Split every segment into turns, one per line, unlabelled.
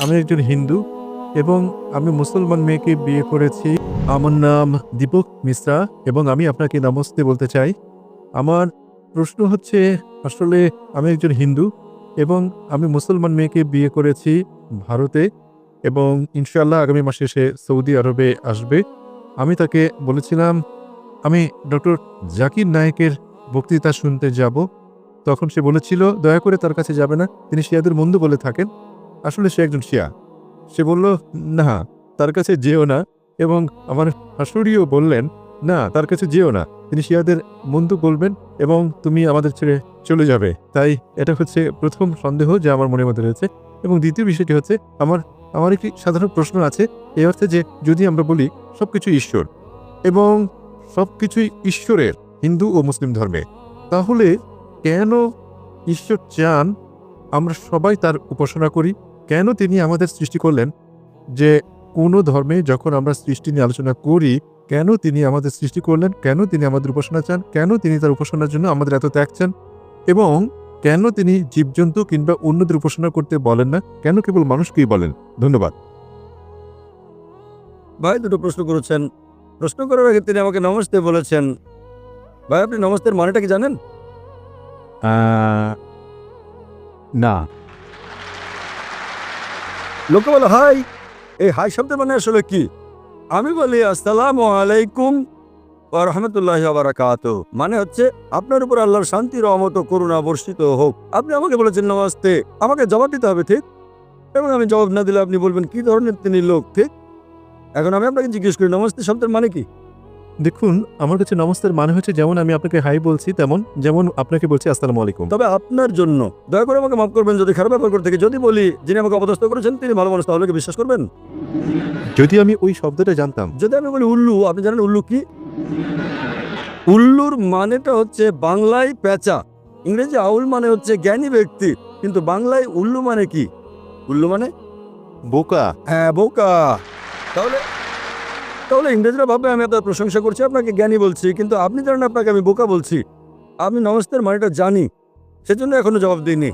আমি একজন হিন্দু এবং আমি মুসলমান মেয়েকে বিয়ে করেছি। আমার নাম দীপক মিশ্রা এবং আমি আপনাকে নমস্তে বলতে চাই। আমার প্রশ্ন হচ্ছে, আসলে আমি একজন হিন্দু এবং আমি মুসলমান মেয়েকে বিয়ে করেছি ভারতে, এবং ইনশাআল্লাহ আগামী মাসে সে সৌদি আরবে আসবে। আমি তাকে বলেছিলাম আমি ডক্টর জাকির নায়েকের বক্তৃতা শুনতে যাব। তখন সে বলেছিল দয়া করে তার কাছে যাবে না, তিনি শিয়াদের বন্ধু বলে থাকেন। আসলে সে একজন শিয়া। সে বলল, না, তার কাছে যেও না। এবং আমার শাশুড়িও বললেন, না, তার কাছে যেও না, তিনি শিয়াদের বন্ধু বলবেন এবং তুমি আমাদের ছেড়ে চলে যাবে। তাই এটা হচ্ছে প্রথম সন্দেহ যা আমার মনের মধ্যে রয়েছে। এবং দ্বিতীয় বিষয়টি হচ্ছে, আমার আমার একটি সাধারণ প্রশ্ন আছে, এই অর্থে যে যদি আমরা বলি সবকিছু ঈশ্বর এবং সবকিছুই ঈশ্বরের হিন্দু ও মুসলিম ধর্মে, তাহলে কেন ঈশ্বর চান আমরা সবাই তার উপাসনা করি? কেন তিনি আমাদের সৃষ্টি করলেন? যে কোনো ধর্মে যখন আমরা সৃষ্টি নিয়ে আলোচনা করি, কেন তিনি আমাদের সৃষ্টি করলেন? কেন তিনি আমাদের উপাসনা চান? কেন তিনি তার উপাসনার জন্য আমাদের এত ত্যাগ চান? এবং কেন তিনি জীবজন্তু কিংবা অন্যদের উপাসনা করতে বলেন না? কেন কেবল মানুষকেই বলেন? ধন্যবাদ।
ভাই দুটো প্রশ্ন করেছেন। প্রশ্ন করার আগে তিনি আমাকে নমস্তে বলেছেন। ভাই আপনি নমস্তের মানেটা কি জানেন?
না।
লোকে বলে হাই, এই হাই শব্দের মানে আসলে কি? আমি বলি আসসালামু আলাইকুম ওয়া রাহমাতুল্লাহি ওয়া বারাকাতুহু, মানে হচ্ছে আপনার উপর আল্লাহর শান্তি, রহমত ও করুণা বর্ষিত হোক। আপনি আমাকে বলেছেন নমস্তে, আমাকে জবাব দিতে হবে, ঠিক? এবং আমি জবাব না দিলে আপনি বলবেন কি ধরনের তিনি লোক, ঠিক? এখন আমি আপনাকে জিজ্ঞেস করি নমস্তে শব্দের মানে কি?
দেখুন, আমার কাছে নমস্তের মানে হচ্ছে যেমন আমি আপনাকে হাই বলছি, যেমন আপনাকে বলছি আসসালামু আলাইকুম।
তবে আপনার জন্য দয়া করে আমাকে মাফ করবেন যদি খারাপ ব্যাপার করে থেকে যদি বলি যিনি আমাকে অপদস্থ করেছেন তিনি ভালো মানুষ, তাহলে কি বিশ্বাস করবেন?
যদি আমি ওই শব্দটা জানতাম।
যদি আমি বলি উল্লু, আপনি জানেন উল্লু কি? উল্লুর মানেটা হচ্ছে বাংলায় পেঁচা, ইংরেজি আউল মানে হচ্ছে জ্ঞানী ব্যক্তি, কিন্তু বাংলায় উল্লু মানে কি? উল্লু মানে
বোকা।
হ্যাঁ, বোকা। তাহলে তাহলে ইংরেজরা ভাবে আমি আপনার প্রশংসা করছি, আপনাকে জ্ঞানী বলছি, কিন্তু আপনি জানেন আপনাকে আমি বোকা বলছি। আমি নমস্তের মানেটা জানি, সেজন্য এখনো জবাব দিইনি।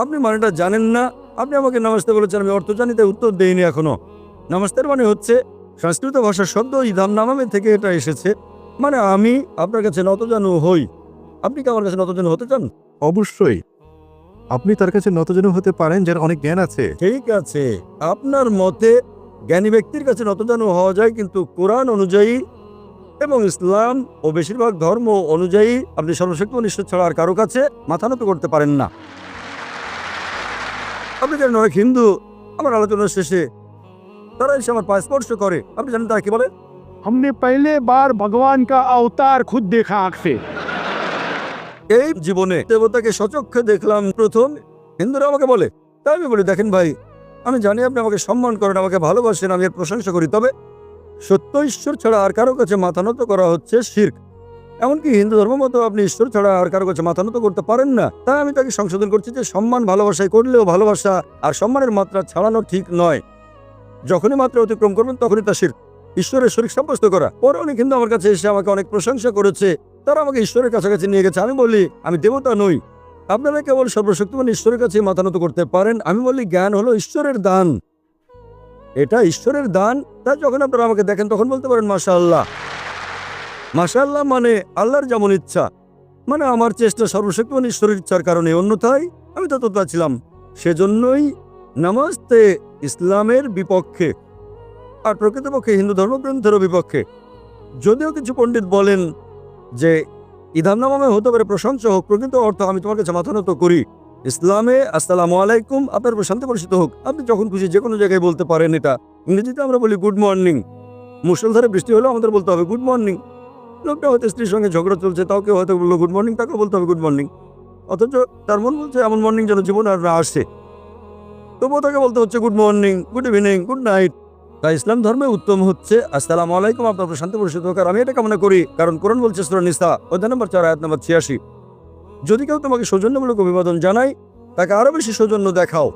আপনি মানেটা জানেন না, আপনি আমাকে নমস্তে বলেছেন, আমি অর্থ জানি তাই উত্তর দেইনি এখনো। নমস্তের মানে হচ্ছে সংস্কৃত ভাষার শব্দ ইদাম নামামে থেকে এটা এসেছে, মানে আমি আপনার কাছে নতজানু হই। আপনি কি আমার কাছে নতজানু হতে চান?
অবশ্যই আপনি তার কাছে নতজানু হতে পারেন, যার অনেক জ্ঞান আছে।
ঠিক আছে, আপনার মতে জ্ঞানী ব্যক্তির কাছে নতজানু হওয়া যায়, কিন্তু কোরআন অনুযায়ী এবং ইসলাম ও বেশিরভাগ ধর্ম অনুযায়ী আপনি সর্বশক্তিমান ঈশ্বর ছাড়া আর কারো কাছে মাথা নত করতে পারেন না। আপনি জানেন অনেক হিন্দু আমার আলোচনার শেষে তারা এসে আমার পায়ে স্পর্শ করে। আপনি জানেন তারা কি বলে?
हमने पहले बार भगवान का अवतार खुद देखा आंख से।
এই জীবনে দেবতাকে সচক্ষে দেখলাম প্রথম, হিন্দুরা আমাকে বলে। তাই আমি বলি দেখেন ভাই, আমি জানি আপনি আমাকে সম্মান করেন, আমাকে ভালোবাসেন, আমি এর প্রশংসা করি, তবে সত্য ঈশ্বর ছাড়া আর কারো কাছে মাথা নত করা হচ্ছে শিরক। এমনকি হিন্দু ধর্ম মতো আপনি ঈশ্বর ছাড়া আর কারো কাছে মাথা নত করতে পারেন না। তাই আমি তাকে সংশোধন করছি যে সম্মান ভালোবাসায় করলেও ভালোবাসা আর সম্মানের মাত্রা ছাড়ানো ঠিক নয়। যখনই মাত্রা অতিক্রম করবেন তখনই তা শিরক, ঈশ্বরের শরীক সাব্যস্ত করা। পরে অনেক হিন্দু আমার কাছে এসে আমাকে অনেক প্রশংসা করেছে, তারা আমাকে ঈশ্বরের কাছাকাছি নিয়ে গেছে। আমি বলি আমি দেবতা নই, আপনারা কেবল সর্বশক্তিমান ঈশ্বরের কাছে মাথা নত করতে পারেন। আমি বলি জ্ঞান হলো ঈশ্বরের দান, এটা ঈশ্বরের দান। তাই যখন আপনারা আমাকে দেখেন তখন বলতে পারেন মাশাআল্লাহ। মাশাআল্লাহ মানে আল্লাহর যেমন ইচ্ছা, মানে আমার চেষ্টা সর্বশক্তিমান ঈশ্বরের ইচ্ছার কারণে, অন্যথায় আমি ততটা ছিলাম। সেজন্যই নমস্তে ইসলামের বিপক্ষে আর প্রকৃতপক্ষে হিন্দু ধর্মগ্রন্থেরও বিপক্ষে। যদিও কিছু পণ্ডিত বলেন যে ইদাম নামে হতে পারে প্রশংসা হোক, প্রকৃত অর্থ আমি তোমার কাছে মাথা নত করি। ইসলামে আসসালামু আলাইকুম, আপনার উপর শান্তি বর্ষিত হোক, আপনি যখন খুশি যে কোনো জায়গায় বলতে পারেন। এটা ইংরেজিতে আমরা বলি গুড মর্নিং। মুষলধারে বৃষ্টি হলেও আমাদের বলতে হবে গুড মর্নিং। লোকটা হয়তো স্ত্রীর সঙ্গে ঝগড়া চলছে, তাও কেউ হয়তো বললো গুড মর্নিং, তাকেও বলতে হবে গুড মর্নিং, অথচ তার মন বলছে এমন মর্নিং যেন জীবন আর না আসে, তবুও তাকে বলতে হচ্ছে good morning, good evening, good night. তাই ইসলাম ধর্মে উত্তম হচ্ছে আসসালামু আলাইকুম, আপনার উপর শান্তি বর্ষিত হোক। আর আমি এটা কামনা করি, কারণ কোরআন বলছে সূরা নিসা অধ্যায় নম্বর 4 আয়াত নম্বর 86, যদি কেউ তোমাকে সৌজন্যমূলক অভিবাদন জানায় তাকে আরো বেশি সৌজন্য দেখাও।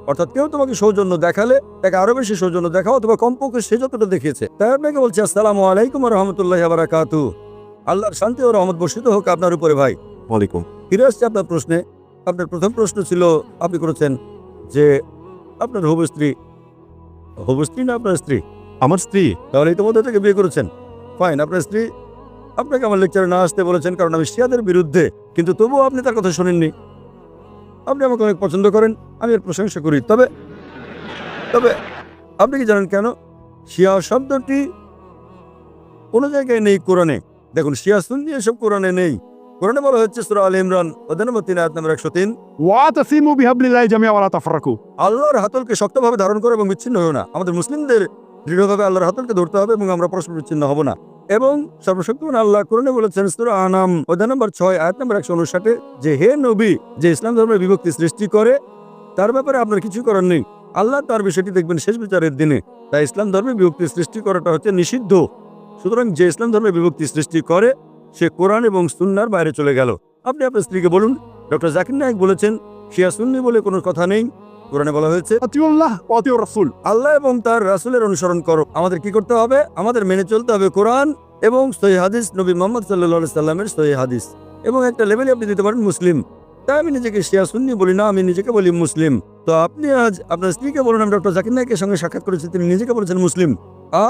অর্থাৎ কেউ তোমাকে সৌজন্য দেখালে তাকে আরো বেশি সৌজন্য দেখাও, অথবা কমপক্ষে সে যতটা দেখিয়েছে। তাই আপনাকে বলছি আসসালামু আলাইকুম ওয়া রাহমাতুল্লাহি ওয়া বারাকাতুহু, আল্লাহর শান্তি ও রহমত বর্ষিত হোক আপনার উপরে। ভাই
ওয়ালাইকুম।
ফিরে আসছে আপনার প্রশ্নে। আপনার প্রথম প্রশ্ন ছিল আপনি করেছেন যে আপনার হবু স্ত্রী না আপনার স্ত্রী?
আমার স্ত্রী।
তাহলে ইতিমধ্যে থেকে বিয়ে করেছেন। ফাইন, আপনার স্ত্রী আপনাকে আমার লেকচারে না আসতে বলেছেন কারণ আমি শিয়াদের বিরুদ্ধে, কিন্তু তবুও আপনি তার কথা শোনেননি। আপনি আমাকে অনেক পছন্দ করেন, আমি এর প্রশংসা করি। তবে তবে আপনি কি জানেন কেন শিয়া শব্দটি কোনো জায়গায় নেই কোরআনে? দেখুন, শিয়া সুন্নি এসব কোরআনে নেই। কোরআনে বলা হচ্ছে সূরা আলে ইমরান অধ্যায় নম্বর 3 আয়াত নম্বর 103,
ওয়াতাসিমু বিহাবলিল্লাহি জামিআ ওয়া লা তাফাররাকু।
আল্লাহর হাতলকে শক্তভাবে ধারণ করো এবং বিচ্ছিন্ন হও না। আমাদের মুসলিমদের দৃঢ়ভাবে আল্লাহর হাতলকে ধরতে হবে এবং আমরা পরস্পর বিচ্ছিন্ন হব না। এবং সর্বশক্তিমান আল্লাহ কোরআনে বলেছেন সূরা আনাম অধ্যায় নম্বর 6 আয়াত নম্বর 159 যে হে নবী, যে ইসলাম ধর্মের বিভক্তি সৃষ্টি করে তার ব্যাপারে আপনার কিছু করার নেই। আল্লাহ তার বিষয়টি দেখবেন শেষ বিচারের দিনে। তাই ইসলাম ধর্মে বিভক্তি সৃষ্টি করাটা হচ্ছে নিষিদ্ধ। সুতরাং যে ইসলাম ধর্মে বিভক্তি সৃষ্টি করে সে কোরআন এবং সুন্নাহর বাইরে চলে গেল। আপনি আপনার স্ত্রীকে বলুন, ডক্টর জাকির নায়েক বলেছেন শিয়া সুন্নি বলে কোনো কথা নেই। কোরআনে বলা হয়েছে
আতিউল্লাহ ওয়া আতিউর রাসূল।
আল্লাহ এবং তার রাসূলের অনুসরণ করো। আমাদের কি করতে হবে? আমাদের মেনে চলতে হবে কোরআন এবং সহিহ হাদিস, নবী মুহাম্মদ সাল্লাল্লাহু আলাইহি সাল্লামের সহিহ হাদিস। এবং একটা লেভেলে আপনি দিতে পারেন মুসলিম। তাই আমি নিজেকে শিয়া সুন্নি বলি না, আমি নিজেকে বলি মুসলিম। তো আপনি আজ আপনার স্ত্রীকে বলুন আমি ডক্টর জাকির নায়েকের সঙ্গে সাক্ষাৎ করেছি, তিনি নিজেকে বলেছেন মুসলিম।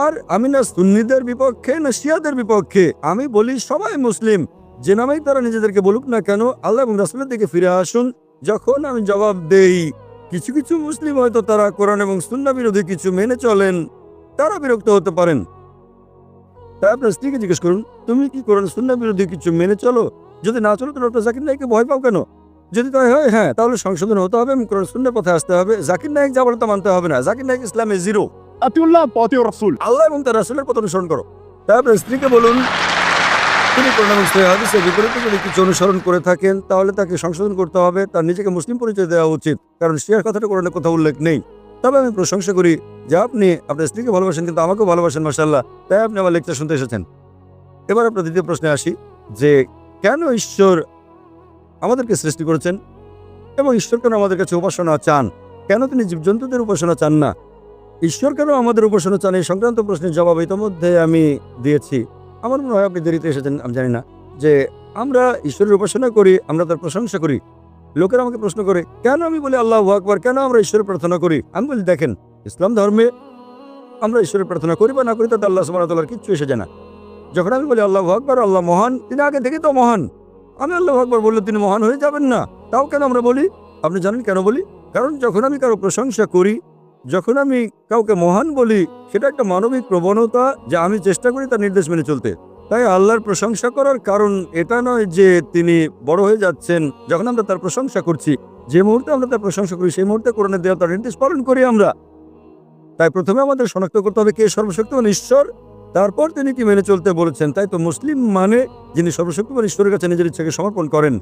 আর আমি না সুন্নিদের বিপক্ষে না শিয়াদের বিপক্ষে, আমি বলি সবাই মুসলিম। যে নামেই তারা নিজেদেরকে বলুক না কেন, আল্লাহ এবং রাসূলের দিকে ফিরে আসুন। যখন আমি জবাব দেই কিছু কিছু মুসলিম হয়তো তারা কোরআন এবং সুন্নাহ বিরোধী কিছু মেনে চলেন, তারা বিরক্ত হতে পারেন। তাই আপনার স্ত্রীকে জিজ্ঞেস করুন, তুমি কি কোরআন সুন্নাহ বিরোধী কিছু মেনে চলো? যদি না চলো তো ডক্টর জাকির নায়েককে ভয় পাও কেন? যদি তাই হয়, হ্যাঁ, তাহলে সংশোধন হতে হবে এবং কোরআন সুন্নাহর পথে আসতে হবে। জাকির নায়েক যা বলে তা মানতে হবে না। জাকির নায়েক ইসলামে জিরো।
আতিউল্লাহ ওয়া আতিউর রাসূল।
আল্লাহ এবং তার রাসূলের পথ অনুসরণ করো। তাই আপনার স্ত্রীকে বলুন, তিনি কোরআন এবং সহিহ হাদিসের বিপরীতে যদি কিছু অনুসরণ করে থাকেন তাহলে তাকে সংশোধন করতে হবে, তার নিজেকে মুসলিম পরিচয় দেওয়া উচিত, কারণ শিয়ার কথাটা কোরআনে কোথাও উল্লেখ নেই। তবে আমি প্রশংসা করি যে আপনি আপনার স্ত্রীকে ভালোবাসেন, কিন্তু আমাকেও ভালোবাসেন, মাশাআল্লাহ। তাই আপনি আমার লেকচার শুনতে এসেছেন। এবার আপনার দ্বিতীয় প্রশ্নে আসি যে কেন ঈশ্বর আমাদেরকে সৃষ্টি করেছেন এবং ঈশ্বর কেন আমাদের কাছে উপাসনা চান? কেন তিনি জীবজন্তুদের উপাসনা চান না? ঈশ্বর কেন আমাদের উপাসনা চান? এই সংক্রান্ত প্রশ্নের জবাব ইতিমধ্যে আমি দিয়েছি। আমার মনে হয় আপনি দেরিতে এসেছেন, আমি জানি না। যে আমরা ঈশ্বরের উপাসনা করি, আমরা তার প্রশংসা করি। লোকেরা আমাকে প্রশ্ন করে কেন আমি বলি আল্লাহু আকবার, কেন আমরা ঈশ্বরের প্রার্থনা করি? আমি বলি দেখেন, ইসলাম ধর্মে আমরা ঈশ্বরের প্রার্থনা করি বা না করি তাতে আল্লাহ সুবহানাহু ওয়া তাআলার কিচ্ছু এসে যায় না। যখন আমি বলি আল্লাহু আকবার, আল্লাহ মহান, তিনি আগে থেকে তো মহান। আমি আল্লাহু আকবার বললে তিনি মহান হয়ে যাবেন না? তাও কেন আমরা বলি? আপনি জানেন কেন বলি? কারণ যখন আমি কারো প্রশংসা করি, যখন আমি কাউকে মহান বলি, সেটা একটা মানবিক প্রবণতা যে আমি চেষ্টা করি তার নির্দেশ মেনে চলতে। তাই আল্লাহর প্রশংসা করার কারণ এটা নয় যে তিনি বড় হয়ে যাচ্ছেন যখন আমরা তার প্রশংসা করছি। যে মুহূর্তে আমরা তার প্রশংসা করি সেই মুহূর্তে কোরআনে দেওয়া তার নির্দেশ পালন করি আমরা। তাই প্রথমে আমাদের শনাক্ত করতে হবে কে সর্বশক্তিমান ঈশ্বর, তারপর তিনি কি মেনে চলতে বলেছেন। তাই তো মুসলিম মানে যিনি সর্বশক্তিমান ঈশ্বরের কাছে নিজের ইচ্ছাকে সমর্পণ করেন।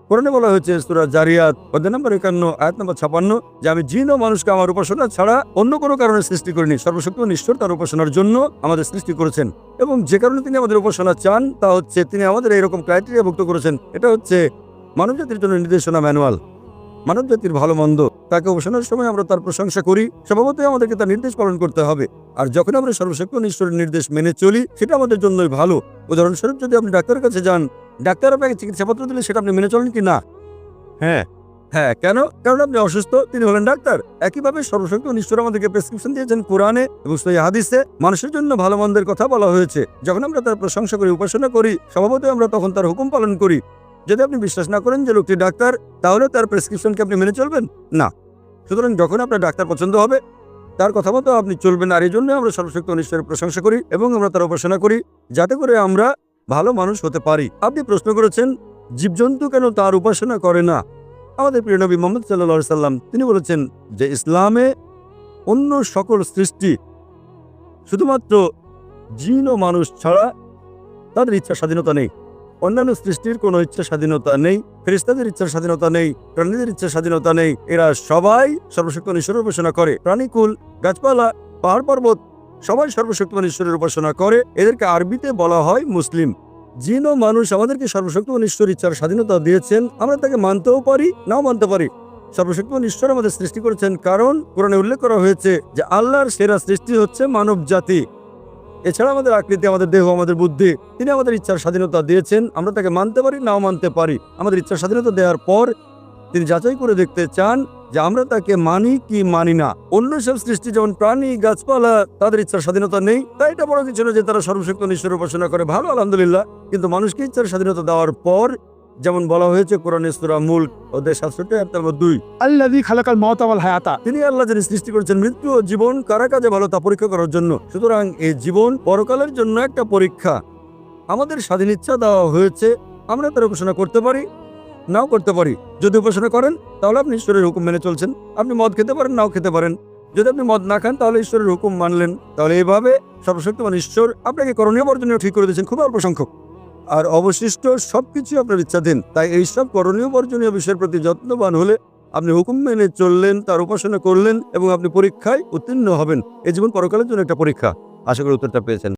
কোরআনে বলা হয়েছে সূরা জারিয়াত অধ্যায় নম্বর 51 আয়াত নম্বর 56 যে আমি জিন ও মানুষকে আমার উপাসনা ছাড়া অন্য কোনো কারণে সৃষ্টি করিনি। সর্বশক্তিমান ঈশ্বর তার উপাসনার জন্য আমাদের সৃষ্টি করেছেন এবং যে কারণে তিনি আমাদের উপাসনা চান তা হচ্ছে তিনি আমাদের এইরকম ক্রাইটেরিয়া ভুক্ত করেছেন। এটা হচ্ছে মানবজাতির জন্য নির্দেশনা ম্যানুয়াল। মানবজাতির ভালো মন্দ তাকে উপাসনার সময় আমরা তার প্রশংসা করি, স্বভাবতই আমাদেরকে তার নির্দেশ পালন করতে হবে। আর যখন আমরা সর্বশক্তিমান ঈশ্বরের নির্দেশ মেনে চলি সেটা আমাদের জন্যই ভালো। উদাহরণস্বরূপ যদি আপনি ডাক্তারের কাছে যান, ডাক্তার আপনাকে চিকিৎসাপত্র দিলে সেটা আপনি মেনে চলেন কি না?
হ্যাঁ।
হ্যাঁ, কেন? কারণ আপনি অসুস্থ, তিনি হলেন ডাক্তার। একইভাবে সর্বশক্তিমান ঈশ্বর আমাদেরকে প্রেসক্রিপশন দিয়েছেন কোরআনে এবং সহিহ হাদিসে। মানুষের জন্য ভালো মন্দের কথা বলা হয়েছে। যখন আমরা তার প্রশংসা করি, উপাসনা করি, স্বভাবতই আমরা তখন তার হুকুম পালন করি। যদি আপনি বিশ্বাস না করেন যে লোকটি ডাক্তার, তাহলে তার প্রেসক্রিপশনকে আপনি মেনে চলবেন না। সুতরাং যখন আপনার ডাক্তার পছন্দ হবে তার কথা মতো আপনি চলবেন। আর এই জন্য আমরা সর্বশক্তিমান ঈশ্বরের প্রশংসা করি এবং আমরা তার উপাসনা করি যাতে করে আমরা ভালো মানুষ হতে পারি। আপনি প্রশ্ন করেছেন জীবজন্তু কেন তার উপাসনা করে না? আমাদের প্রিয় নবী মুহাম্মদ সাল্লাল্লাহু আলাইহি সাল্লাম তিনি বলেছেন যে ইসলামে অন্য সকল সৃষ্টি শুধুমাত্র জিন ও মানুষ ছাড়া তাদের ইচ্ছা স্বাধীনতা নেই। অন্যান্য সৃষ্টির কোনো ইচ্ছা স্বাধীনতা নেই, ফেরেশতাদের ইচ্ছার স্বাধীনতা নেই, প্রাণীদের ইচ্ছা স্বাধীনতা নেই। এরা সবাই সর্বশক্তিমান ঈশ্বরের উপাসনা করে। প্রাণীকুল, গাছপালা, পাহাড় পর্বত সবাই সর্বশক্তিমান ঈশ্বরের উপাসনা করে। এদেরকে আরবিতে বলা হয় মুসলিম। জিন ও মানুষ আমাদেরকে সর্বশক্তিমান ঈশ্বর ইচ্ছার স্বাধীনতা দিয়েছেন, আমরা তাকে মানতেও পারি নাও মানতে পারি। সর্বশক্তিমান ঈশ্বর আমাদের সৃষ্টি করেছেন কারণ কোরআনে উল্লেখ করা হয়েছে যে আল্লাহর সেরা সৃষ্টি হচ্ছে মানব জাতি। এছাড়া আমাদের আকৃতি, আমাদের দেহ, আমাদের বুদ্ধি, তিনি আমাদের ইচ্ছার স্বাধীনতা দিয়েছেন, আমরা তাকে মানতে পারি নাও মানতে পারি। আমাদের ইচ্ছার স্বাধীনতা দেওয়ার পর তিনি যাচাই করে দেখতে চান যে আমরা তাকে মানি কি মানি না। অন্য সব সৃষ্টি যেমন প্রাণী গাছপালা তাদের ইচ্ছার স্বাধীনতা নেই, তাই এটা বড় কিছু না যে তারা সর্বশক্ত ঈশ্বরের উপাসনা করে, ভালো আলহামদুলিল্লাহ। কিন্তু মানুষকে ইচ্ছার স্বাধীনতা দেওয়ার পর যেমন বলা হয়েছে কোরআনে সূরা মুলক অধ্যায় 67 আয়াত নম্বর 2,
الذي خلق الموت والحياة
তিনি আল্লাহ যিনি সৃষ্টি করেছেন মৃত্যু ও জীবন কারা কাজে ভালো তা পরীক্ষা করার জন্য। সুতরাং এই জীবন পরকালের জন্য একটা পরীক্ষা। আমাদের স্বাধীন ইচ্ছা দেওয়া হয়েছে, আমরা তার উপাসনা করতে পারি নাও করতে পারি। যদি উপাসনা করেন তাহলে আপনি ঈশ্বরের হুকুম মেনে চলছেন, আপনি মদ খেতে পারেন নাও খেতে পারেন। যদি আপনি মদ না খান তাহলে ঈশ্বরের হুকুম মানলেন। তাহলে এইভাবে সর্বশক্তিমান ঈশ্বর আপনাকে করণীয় বর্জনীয় ঠিক করে দিয়েছেন, খুব অল্প সংখ্যক, আর অবশিষ্ট সবকিছু আপনার ইচ্ছাধীন। তাই এইসব করণীয় বর্জনীয় বিষয়ের প্রতি যত্নবান হলে আপনি হুকুম মেনে চললেন, তার উপাসনা করলেন এবং আপনি পরীক্ষায় উত্তীর্ণ হবেন। এই জীবন পরকালের জন্য একটা পরীক্ষা। আশা করি উত্তরটা পেয়েছেন।